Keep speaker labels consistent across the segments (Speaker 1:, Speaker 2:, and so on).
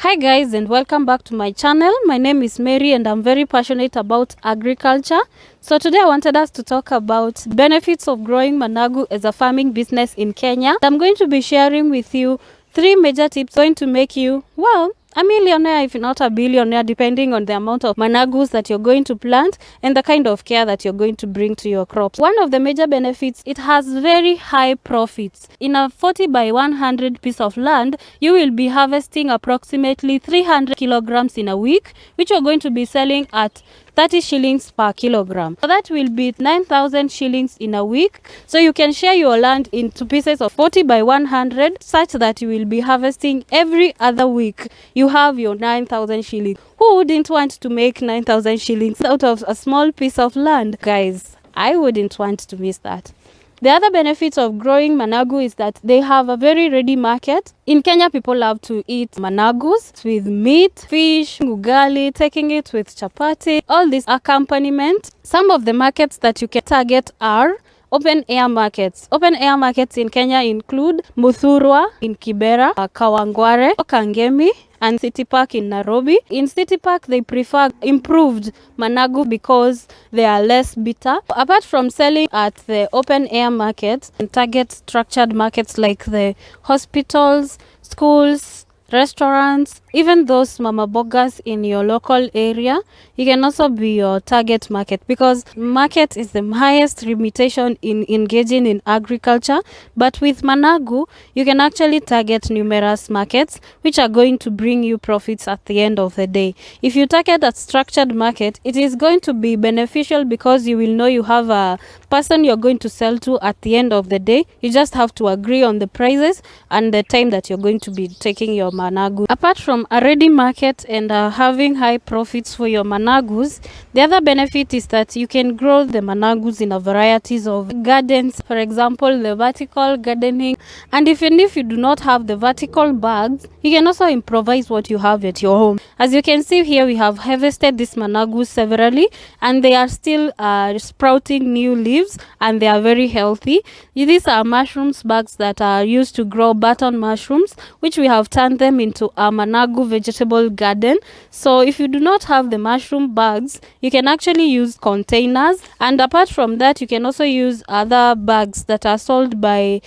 Speaker 1: Hi guys, and welcome back to my channel. My name is Mary and I'm very passionate about agriculture. So today I wanted us to talk about benefits of growing managu as a farming business in Kenya. I'm going to be sharing with you 3 major tips going to make you, well, a millionaire, if not a billionaire, depending on the amount of managus that you're going to plant and the kind of care that you're going to bring to your crops. One of the major benefits, it has very high profits. In a 40 by 100 piece of land, you will be harvesting approximately 300 kilograms in a week, which you're going to be selling at 30 shillings per kilogram. So that will be 9,000 shillings in a week. So you can share your land into pieces of 40 by 100 such that you will be harvesting every other week. You have your 9,000 shillings. Who wouldn't want to make 9,000 shillings out of a small piece of land? Guys, I wouldn't want to miss that. The other benefits of growing managu is that they have a very ready market. In Kenya, people love to eat managus with meat, fish, ugali, taking it with chapati, all this accompaniment. Some of the markets that you can target are open air markets. Open air markets in Kenya include Muthurwa in Kibera, Kawangware, Kangemi, and City Park in Nairobi. In City Park, they prefer improved managu because they are less bitter. Apart from selling at the open air market and target structured markets like the hospitals, schools, restaurants, even those mama bogas in your local area, you can also be your target market, because market is the highest limitation in engaging in agriculture. But with managu, you can actually target numerous markets which are going to bring you profits at the end of the day. If you target a structured market, it is going to be beneficial because you will know you have a person you're going to sell to at the end of the day. You just have to agree on the prices and the time that you're going to be taking your managu. Apart from a ready market and having high profits for your managus, the other benefit is that you can grow the managus in a varieties of gardens. For example, the vertical gardening. And even if you do not have the vertical bags, you can also improvise what you have at your home. As you can see here, we have harvested this managus severally and they are still sprouting new leaves and they are very healthy. These are mushrooms bags that are used to grow button mushrooms, which we have turned them into a managu vegetable garden. So if you do not have the mushroom bags, you can actually use containers. And apart from that, you can also use other bags that are sold by,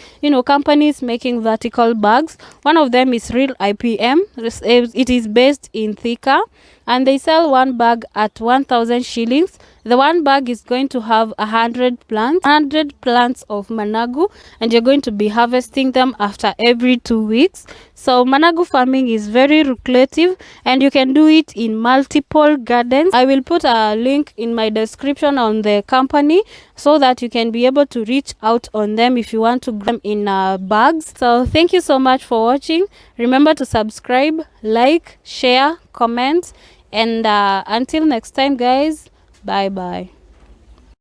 Speaker 1: companies making vertical bags. One of them is Real IPM. It is based in Thika and they sell one bag at 1,000 shillings. The one bag is going to have 100 plants of managu, and you're going to be harvesting them after every 2 weeks. So managu farming is very lucrative and you can do it in multiple gardens. I will put a link in my description on the company so that you can be able to reach out on them if you want to grow them in bags. So thank you so much for watching. Remember to subscribe, like, share, comment, and until next time guys, bye bye.